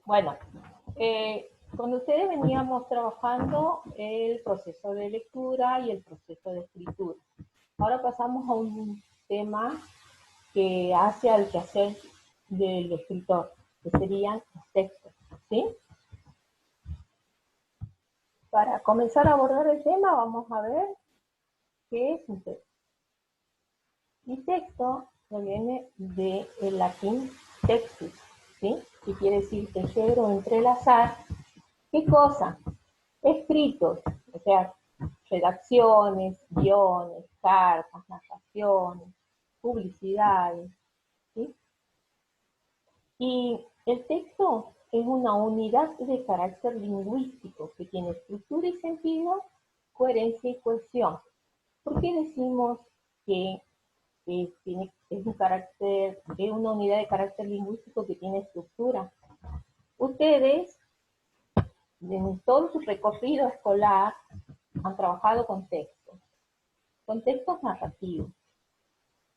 Bueno, con ustedes veníamos trabajando el proceso de lectura y el proceso de escritura. Ahora pasamos a un tema que hace al quehacer del escritor, que serían los textos, ¿sí? Para comenzar a abordar el tema, vamos a ver qué es un texto. Y texto proviene del latín textus, ¿sí? Que quiere decir tejer o entrelazar. ¿Qué cosa? Escritos, o sea, redacciones, guiones, cartas, narraciones, publicidades, ¿sí? Y el texto es una unidad de carácter lingüístico que tiene estructura y sentido, coherencia y cohesión. ¿Por qué decimos que es una unidad de carácter lingüístico que tiene estructura? Ustedes, en todo su recorrido escolar, han trabajado con textos narrativos.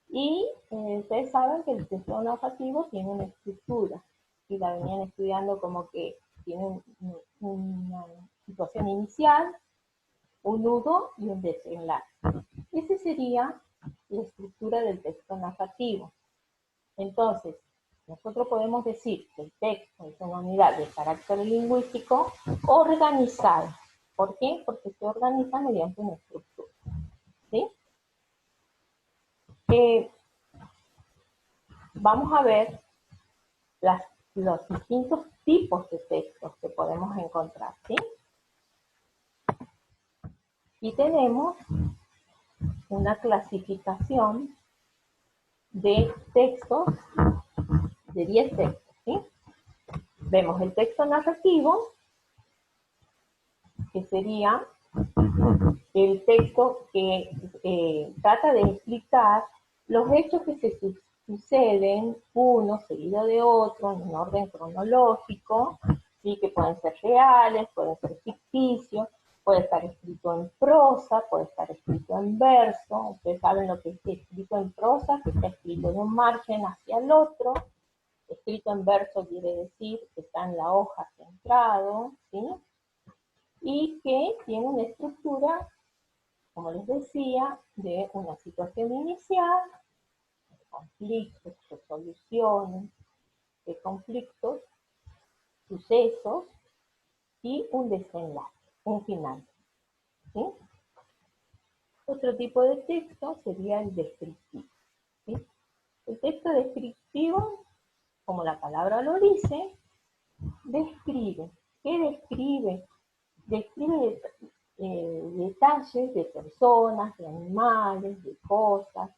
Y ustedes saben que el texto narrativo tiene una estructura, y la venían estudiando como que tiene una situación inicial, un nudo y un desenlace. Esa sería la estructura del texto narrativo. Entonces, nosotros podemos decir que el texto es una unidad de carácter lingüístico organizada. ¿Por qué? Porque se organiza mediante una estructura, ¿sí? Vamos a ver los distintos tipos de textos que podemos encontrar, ¿sí? Y tenemos una clasificación de textos, de 10 textos, ¿sí? Vemos el texto narrativo, que sería el texto que trata de explicar los hechos que se suceden uno seguido de otro en un orden cronológico, ¿sí? Que pueden ser reales, pueden ser ficticios, puede estar escrito en prosa, puede estar escrito en verso. Ustedes saben lo que es escrito en prosa, que está escrito de un margen hacia el otro. Escrito en verso quiere decir que está en la hoja centrado, ¿sí? Y que tiene una estructura, como les decía, de una situación inicial, conflictos, resoluciones de conflictos, sucesos y un desenlace, un final, ¿sí? Otro tipo de texto sería el descriptivo, ¿sí? El texto descriptivo, como la palabra lo dice, describe. ¿Qué describe? Describe detalles de personas, de animales, de cosas,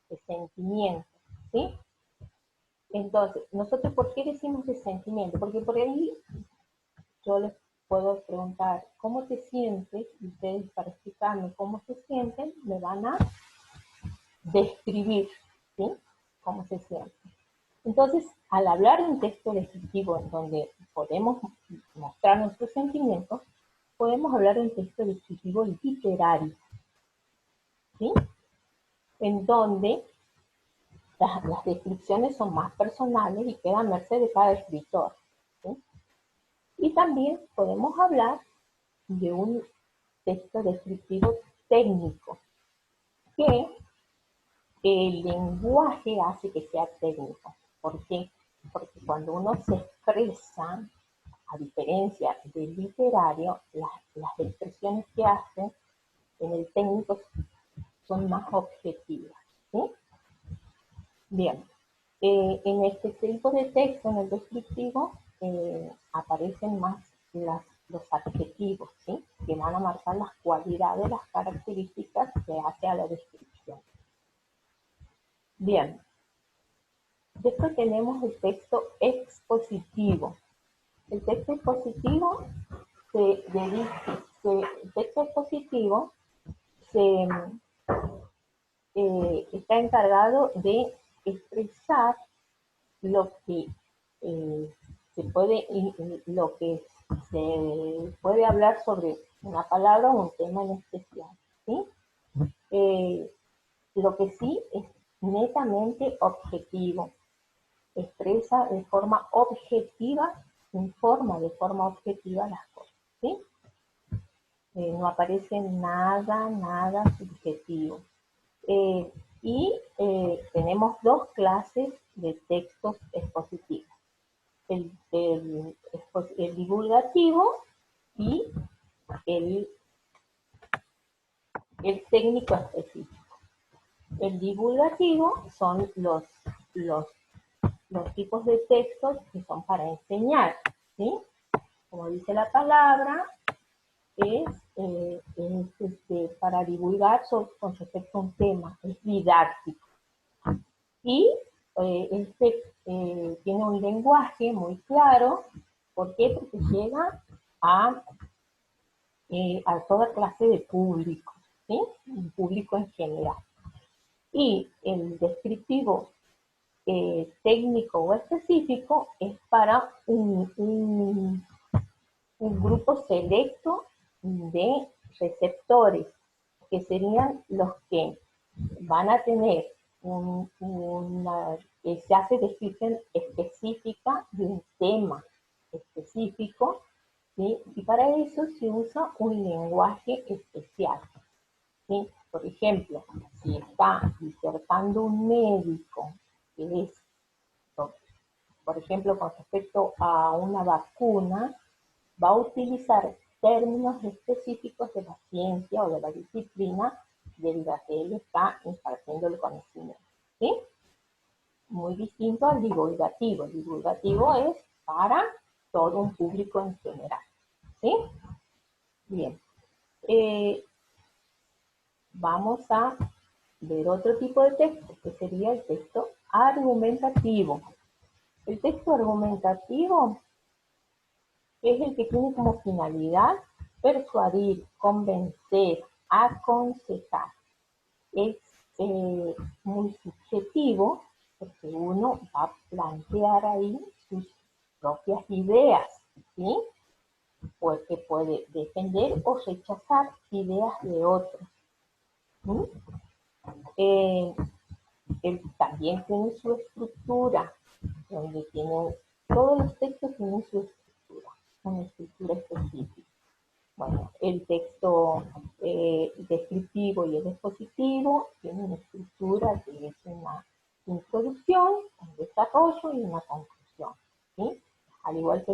de sentimientos, ¿sí? Entonces, nosotros, ¿por qué decimos de sentimiento? Porque por ahí yo les puedo preguntar, ¿cómo te sientes? Y ustedes, para explicarme cómo se sienten, me van a describir, ¿sí? Cómo se sienten. Entonces, al hablar de un texto descriptivo en donde podemos mostrar nuestros sentimientos, podemos hablar de un texto descriptivo literario, ¿sí? En donde las descripciones son más personales y quedan a merced de cada escritor, ¿sí? Y también podemos hablar de un texto descriptivo técnico, que el lenguaje hace que sea técnico. ¿Por qué? Porque cuando uno se expresa, a diferencia del literario, las expresiones que hace en el técnico son más objetivas, ¿sí? Bien, en este tipo de texto, en el descriptivo, aparecen más los adjetivos, ¿sí? Que van a marcar las cualidades, las características que hace a la descripción. Bien, después tenemos el texto expositivo. El texto expositivo el texto expositivo está encargado de expresar lo que lo que se puede hablar sobre una palabra o un tema en especial, ¿sí? Lo que sí es netamente objetivo, expresa de forma objetiva informa de forma objetiva las cosas, ¿sí? No aparece nada subjetivo. Tenemos dos clases de textos expositivos. El divulgativo y el técnico específico. El divulgativo son los tipos de textos que son para enseñar, ¿sí? Como dice la palabra, es para divulgar con respecto a un tema, es didáctico. Y tiene un lenguaje muy claro. ¿Por qué? Porque llega a toda clase de público, ¿sí? Un público en general. Y el descriptivo técnico o específico es para un grupo selecto de receptores, que serían los que van a tener se hace descripción específica de un tema específico, ¿sí? Y para eso se usa un lenguaje especial, ¿sí? Por ejemplo, si está disertando un médico, que es, por ejemplo, con respecto a una vacuna, va a utilizar términos específicos de la ciencia o de la disciplina de la que él está impartiendo el conocimiento, ¿sí? Muy distinto al divulgativo. El divulgativo es para todo un público en general, ¿sí? Bien. Vamos a ver otro tipo de texto, que sería el texto argumentativo. El texto argumentativo es el que tiene como finalidad persuadir, convencer, aconsejar. Es muy subjetivo, porque uno va a plantear ahí sus propias ideas, ¿sí? Porque puede defender o rechazar ideas de otros, ¿sí? Él también tiene su estructura, donde tienen, todos los textos tienen su estructura, una estructura específica. Bueno, el texto descriptivo y el expositivo tienen una estructura que es una introducción, un desarrollo y una conclusión, ¿sí? Al igual que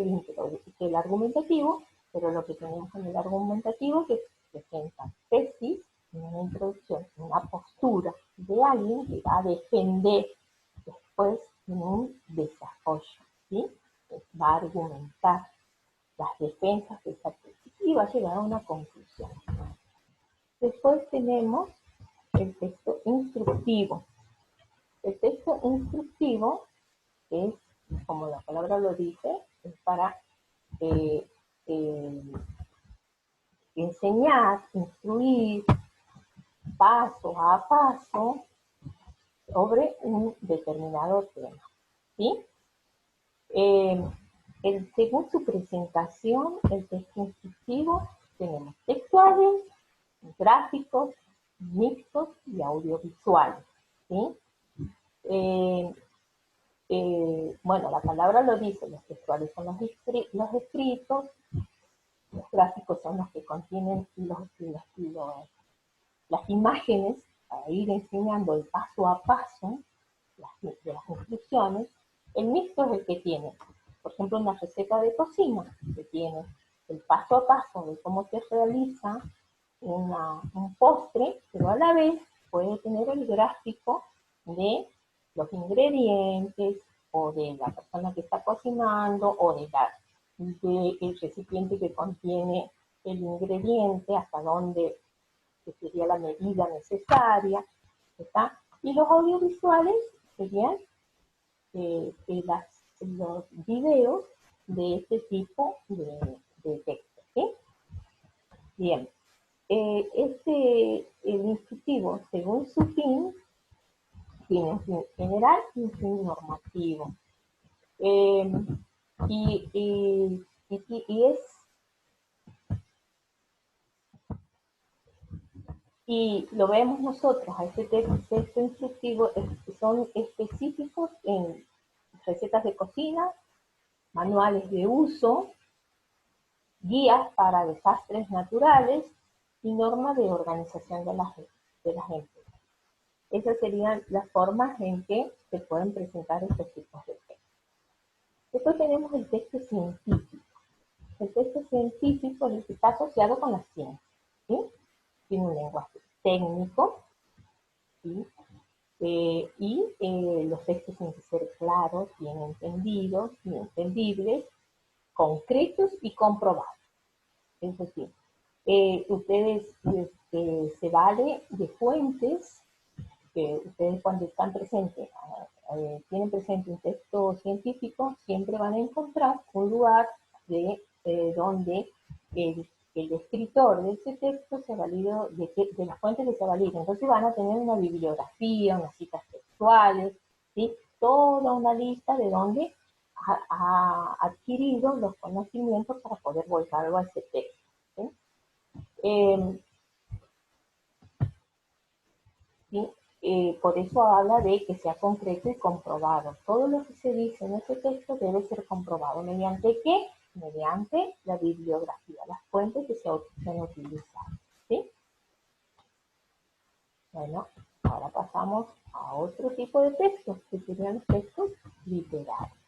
el argumentativo, pero lo que tenemos en el argumentativo es que presenta tesis, una introducción, una postura de alguien que va a defender después en un desarrollo, ¿sí? Va a argumentar las defensas de esa tesis y va a llegar a una conclusión. Después tenemos el texto instructivo. El texto instructivo es, como la palabra lo dice, es para enseñar, instruir paso a paso sobre un determinado tema, ¿sí? Según su presentación, el texto instructivo tenemos textuales, gráficos, mixtos y audiovisuales, ¿sí? Bueno, la palabra lo dice, los textuales son los escritos, los gráficos son los que contienen las imágenes para ir enseñando el paso a paso de las instrucciones. El mixto es el que tiene, por ejemplo, una receta de cocina, que tiene el paso a paso de cómo se realiza un postre, pero a la vez puede tener el gráfico de los ingredientes o de la persona que está cocinando o del recipiente que contiene el ingrediente, hasta dónde que sería la medida necesaria, ¿está? Y los audiovisuales serían los videos de este tipo de texto, ¿sí? Bien, el instructivo, según su fin, tiene un fin general y un fin normativo. Y lo vemos nosotros, a este texto instructivo son específicos en recetas de cocina, manuales de uso, guías para desastres naturales y normas de organización de las empresas. Esas serían las formas en que se pueden presentar estos tipos de textos. Después tenemos el texto científico. El texto científico es el que está asociado con la ciencia, ¿sí? Tiene un lenguaje técnico, ¿sí? Los textos tienen que ser claros, bien entendidos, bien entendibles, concretos y comprobados. Es decir, ustedes se vale de fuentes que ustedes cuando están presentes, tienen presente un texto científico, siempre van a encontrar un lugar donde el escritor de ese texto se valida, de las fuentes que se validen. Entonces van a tener una bibliografía, unas citas textuales, ¿sí? Toda una lista de donde ha adquirido los conocimientos para poder volcarlo a ese texto, ¿sí? ¿Sí? Por eso habla de que sea concreto y comprobado. Todo lo que se dice en ese texto debe ser comprobado. ¿Mediante qué? Mediante la bibliografía, las fuentes que se han utilizado. ¿Sí? Bueno, ahora pasamos a otro tipo de textos, que serían los textos literarios.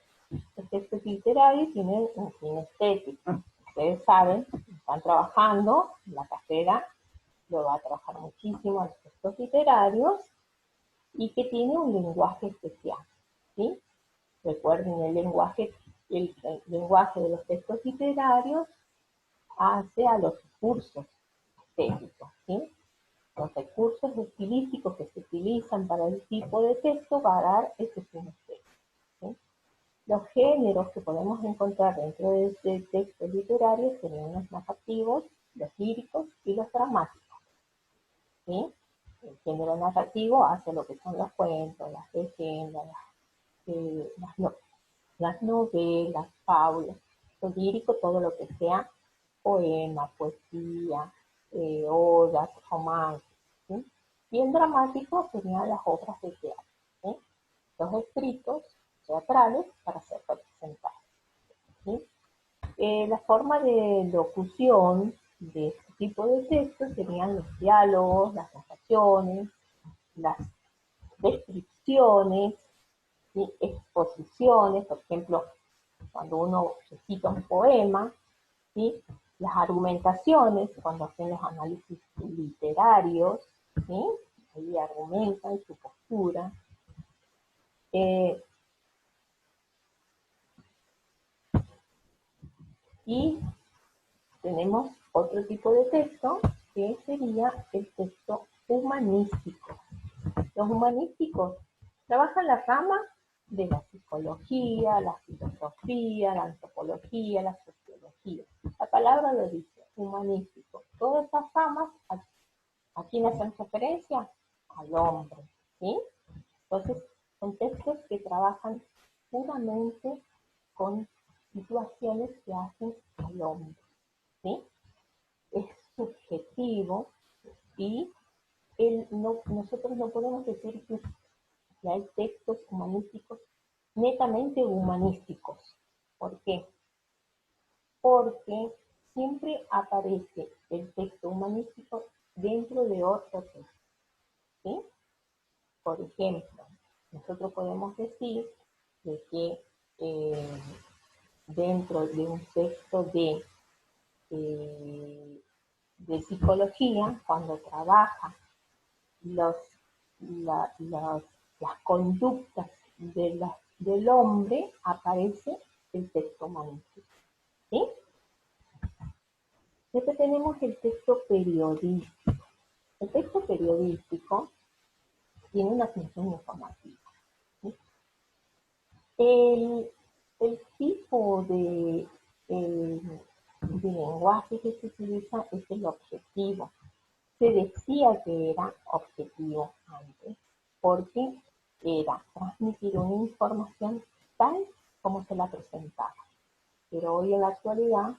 Los textos literarios tienen un fin estético. Ustedes saben, están trabajando, la carrera lo va a trabajar muchísimo a los textos literarios, y que tiene un lenguaje especial, ¿sí? Recuerden, el lenguaje de los textos literarios hace a los recursos estéticos, ¿sí? Los recursos estilísticos que se utilizan para el tipo de texto va a dar ese fin estético, ¿sí? Los géneros que podemos encontrar dentro de este texto literario serían los narrativos, los líricos y los dramáticos, ¿sí? El género narrativo hace lo que son los cuentos, las leyendas, las novelas, fábulas, lo lírico, todo lo que sea poema, poesía, odas, romances, ¿sí? Y el dramático serían las obras de teatro, ¿sí? Los escritos teatrales para ser representados, ¿sí? La forma de locución de este tipo de textos serían los diálogos, las narraciones, las descripciones, ¿sí? Exposiciones, por ejemplo, cuando uno recita un poema, ¿sí? Las argumentaciones, cuando hacen los análisis literarios, ¿sí? Ahí argumentan su postura. Y tenemos otro tipo de texto que sería el texto humanístico. Los humanísticos trabajan la rama de la psicología, la filosofía, la antropología, la sociología. La palabra lo dice, humanístico. Todas estas ramas, ¿a quién hacen referencia? Al hombre, ¿sí? Entonces, son textos que trabajan puramente con situaciones que hacen al hombre, ¿sí? Es subjetivo y nosotros no podemos decir que hay textos humanísticos netamente humanísticos. ¿Por qué? Porque siempre aparece el texto humanístico dentro de otro texto, ¿sí? Por ejemplo, nosotros podemos decir de que eh, dentro de un texto eh, de psicología, cuando trabaja los, las conductas del hombre, aparece el texto humanístico, ¿sí? Después tenemos el texto periodístico. El texto periodístico tiene una función informativa, ¿sí? El tipo de lenguaje que se utiliza es el objetivo. Se decía que era objetivo antes, porque era transmitir una información tal como se la presentaba. Pero hoy en la actualidad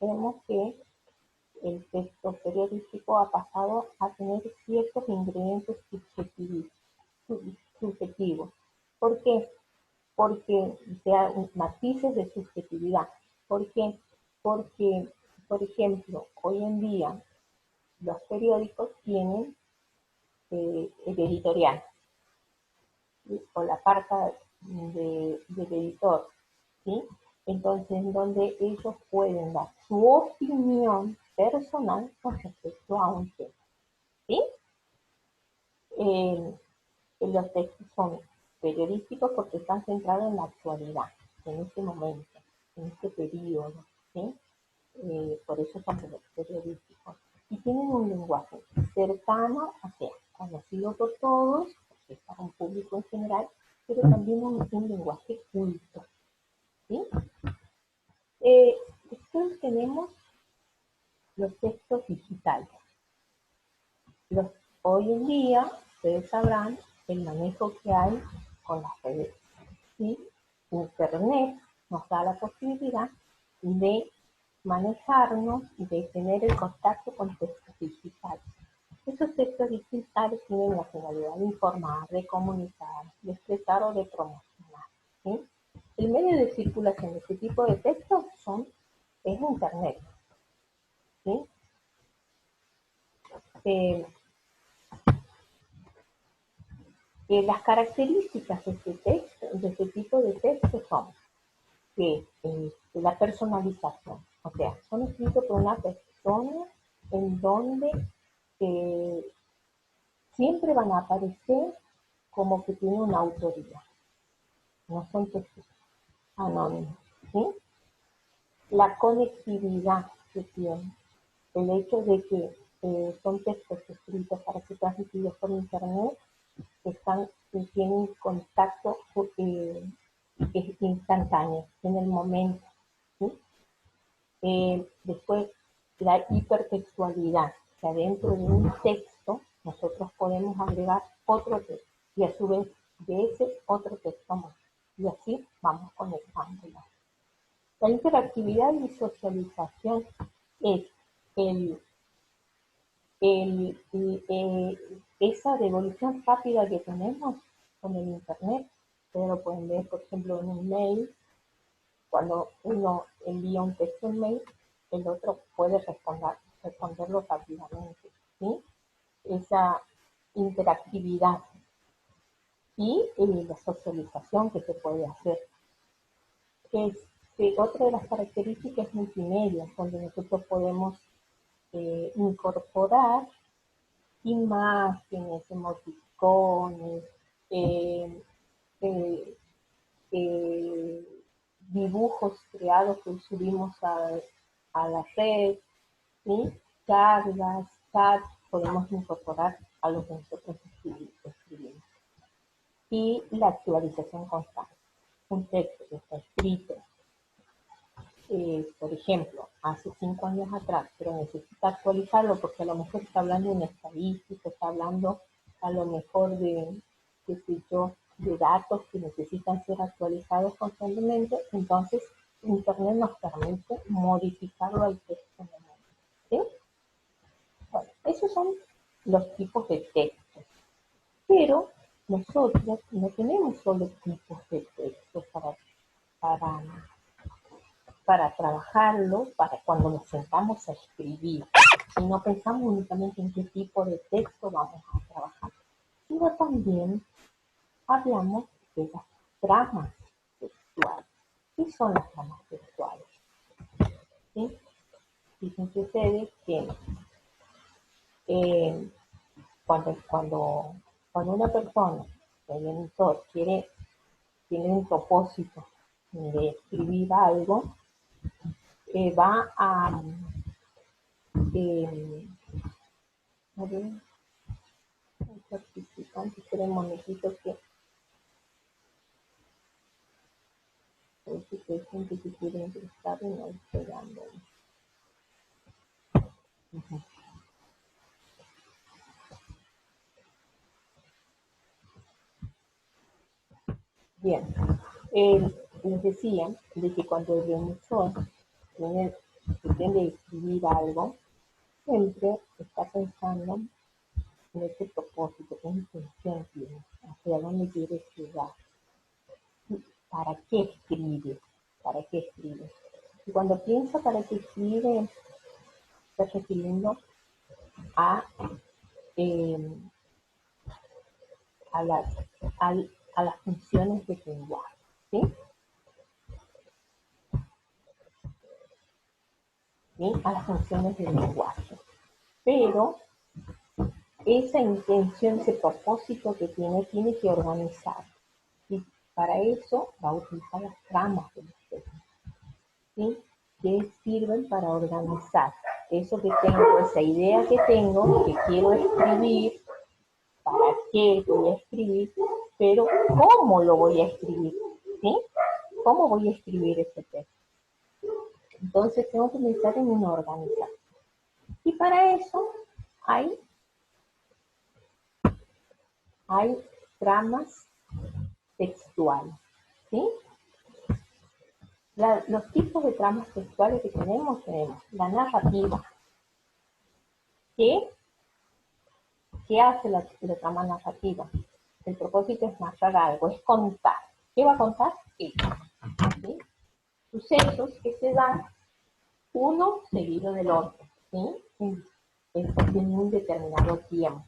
vemos que el texto periodístico ha pasado a tener ciertos ingredientes subjetivos. ¿Por qué? porque sea matices de subjetividad. ¿Por qué? Porque, por ejemplo, hoy en día los periódicos tienen el editorial, ¿sí? O la carta del editor, ¿sí? Entonces, en donde ellos pueden dar su opinión personal con respecto a un tema, ¿sí? Eh, los textos son periodísticos porque están centrados en la actualidad, en este momento, en este periodo, ¿sí? Por eso son periodísticos. Y tienen un lenguaje cercano, o sea, conocido por todos, porque es para un público en general, pero también un lenguaje culto, ¿sí? Después tenemos los textos digitales. Los, hoy en día, ustedes sabrán el manejo que hay con las redes, ¿sí? Internet nos da la posibilidad de manejarnos y de tener el contacto con textos digitales. Esos textos digitales tienen la finalidad de informar, de comunicar, de expresar o de promocionar, ¿sí? El medio de circulación de este tipo de textos es Internet, ¿sí? Eh, las características de este tipo de textos son que la personalización, o sea, son escritos por una persona en donde eh, siempre van a aparecer como que tiene una autoría, no son textos anónimos, ¿sí? La conectividad que tiene, el hecho de que son textos escritos para ser transmitidos por internet, tienen contacto instantáneo en el momento, ¿sí? Después, la hipertextualidad, que dentro de un texto nosotros podemos agregar otro texto y a su vez de ese otro texto más. Y así vamos conectándolas. La interactividad y socialización es el, esa devolución rápida que tenemos con el Internet. Ustedes lo pueden ver, por ejemplo, en un mail. Cuando uno envía un texto en mail, el otro puede responderlo rápidamente, ¿sí? Esa interactividad y la socialización que se puede hacer. Otra de las características multimedia, donde nosotros podemos incorporar imágenes, emoticones, eh, eh, eh, dibujos creados que subimos a la red, ¿sí? Charlas, chats, podemos incorporar a lo que nosotros escribimos. Y la actualización constante. Un texto que está escrito, por ejemplo, hace 5 años atrás, pero necesita actualizarlo porque a lo mejor está hablando de una estadística, está hablando a lo mejor de, qué sé yo, de datos que necesitan ser actualizados constantemente, entonces Internet nos permite modificarlo al texto. ¿Sí? Bueno, esos son los tipos de textos, pero nosotros no tenemos solo tipos de textos para para trabajarlo, para cuando nos sentamos a escribir. Y no pensamos únicamente en qué tipo de texto vamos a trabajar, sino también hablamos de las tramas textuales. ¿Qué son las tramas textuales? ¿Sí? Fíjense ustedes que eh, cuando una persona, el editor, tiene un propósito de escribir algo, va eh, a ver, un participante, espera un momentito que parece que hay gente que quiere ingresar y no estoy dando. Uh-huh. Bien, les decía de que cuando el emisor pretende escribir algo, siempre está pensando en ese propósito, qué intención tiene, hacia dónde quiere llegar. ¿para qué escribe? ¿Para qué escribe? Y cuando piensa para qué escribe, está refiriendo a, eh, a, las, a, a las funciones del lenguaje, ¿sí? ¿Sí? A las funciones del lenguaje. Pero esa intención, ese propósito que tiene que organizar. Y para eso va a utilizar las tramas de los textos, ¿sí? Que sirven para organizar eso que tengo, esa idea que tengo, que quiero escribir, para qué voy a escribir, pero cómo lo voy a escribir, ¿sí? ¿Cómo voy a escribir ese texto? Entonces tengo que pensar en una organización. Y para eso hay, hay tramas textuales, ¿sí? Los tipos de tramas textuales que tenemos la narrativa. ¿Qué, qué hace la trama narrativa? El propósito es narrar algo, es contar. ¿Qué va a contar? Esto, ¿sí? Sucesos que se dan uno seguido del otro, ¿sí? En un determinado tiempo.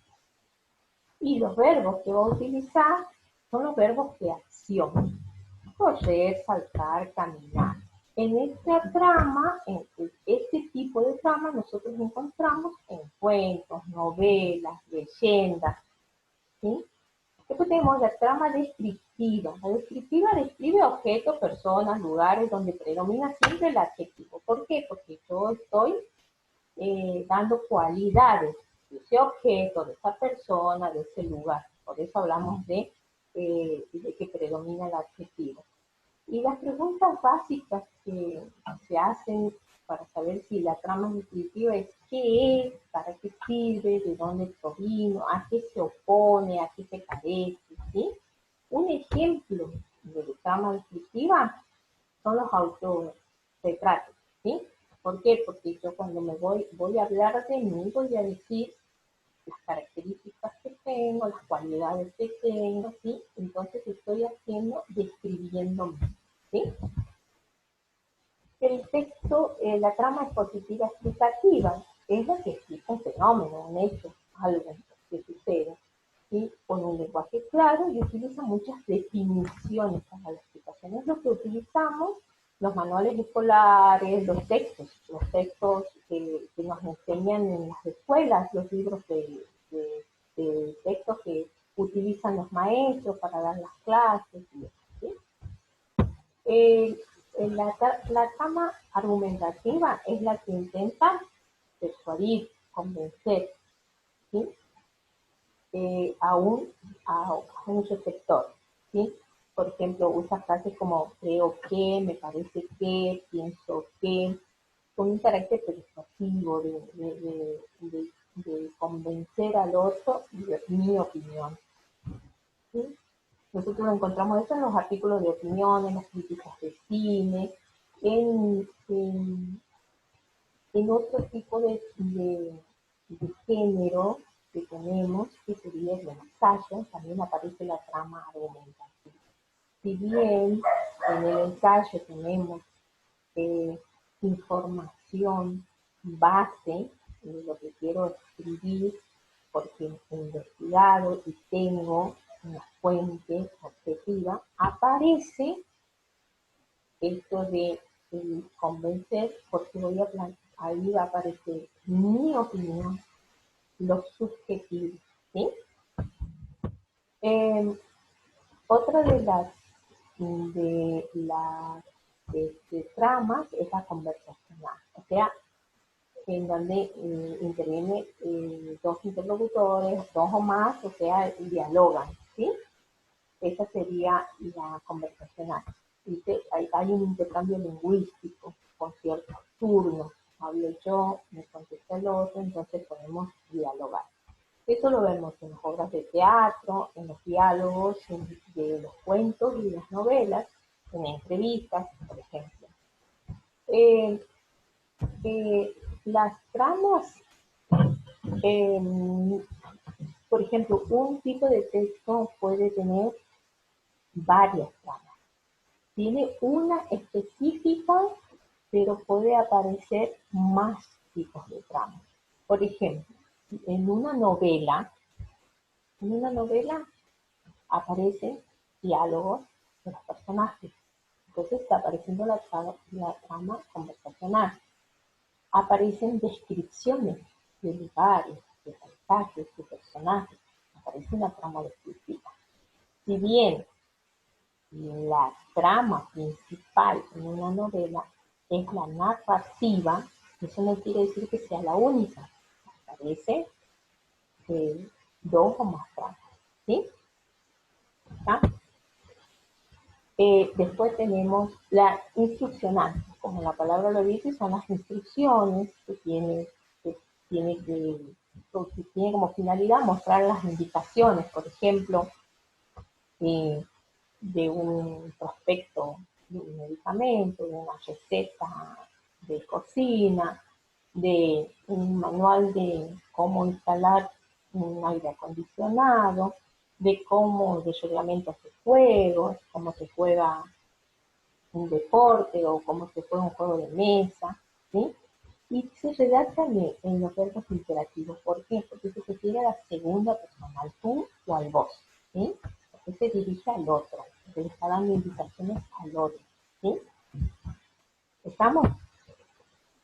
Y los verbos que va a utilizar son los verbos de acción. Correr, saltar, caminar. En esta trama, en este tipo de trama, nosotros encontramos en cuentos, novelas, leyendas, ¿sí? Después tenemos la trama descriptiva. La descriptiva describe objetos, personas, lugares donde predomina siempre el adjetivo. ¿Por qué? Porque yo estoy dando cualidades de ese objeto, de esa persona, de ese lugar. Por eso hablamos de que predomina el adjetivo. Y las preguntas básicas que se hacen para saber si la trama descriptiva es qué es, para qué sirve, de dónde provino, a qué se opone, a qué se carece, ¿sí? Un ejemplo de trama descriptiva son los autorretratos, ¿sí? ¿Por qué? Porque yo cuando voy a hablar de mí, voy a decir las características que tengo, las cualidades que tengo, ¿sí? Entonces estoy haciendo, describiéndome, ¿sí? El texto, la trama expositiva explicativa es la que explica un fenómeno, un hecho, algo que sucede, ¿sí? Con un lenguaje claro y utiliza muchas definiciones para la explicación. Es lo que utilizamos los manuales escolares, los textos que nos enseñan en las escuelas, los libros de textos que utilizan los maestros para dar las clases, ¿sí? Eh, la trama argumentativa es la que intenta persuadir, convencer, ¿sí? A un receptor, ¿sí? Por ejemplo, usa frases como creo que, me parece que, pienso que, con un carácter persuasivo de convencer al otro de mi opinión, ¿sí? Nosotros encontramos eso en los artículos de opinión, en las críticas de cine, en, en, en otro tipo de género que tenemos, que sería el ensayo, también aparece la trama argumentativa. Si bien en el ensayo tenemos eh, información base de lo que quiero escribir, porque he investigado y tengo una fuente objetiva, aparece esto de convencer, porque ahí va a aparecer mi opinión, lo subjetivo, ¿sí? Eh, otra de las tramas es la conversacional, o sea, en donde intervienen dos interlocutores, dos o más, o sea, dialogan, ¿sí? Esa sería la conversacional. Hay un intercambio lingüístico con ciertos turnos. Hablo yo, me contesta el otro, entonces podemos dialogar. Eso lo vemos en las obras de teatro, en los diálogos, de los cuentos y las novelas, en entrevistas, por ejemplo. Eh, las tramas, eh, por ejemplo, un tipo de texto puede tener varias tramas, Tiene una específica, pero puede aparecer más tipos de trama. Por ejemplo, en una novela aparecen diálogos de los personajes. Entonces está apareciendo la trama conversacional. Aparecen descripciones de lugares, de paisajes, de personajes. Aparece una trama descriptiva. Si bien la trama principal en una novela es la narrativa, eso no quiere decir que sea la única. Aparece dos o más tramas. ¿Sí? ¿Está? Después tenemos la instruccional, como la palabra lo dice, son las instrucciones que, tiene que tiene como finalidad mostrar las indicaciones, por ejemplo, eh, de un prospecto de un medicamento, de una receta de cocina, de un manual de cómo instalar un aire acondicionado, de reglamentos de juegos, cómo se juega un deporte o cómo se juega un juego de mesa, ¿sí? Y se redacta en los verbos imperativos. ¿Por qué? Porque se refiere a la segunda persona, al tú o al vos, ¿sí? Porque se dirige al otro, porque le está dando indicaciones al otro, ¿sí? ¿Estamos?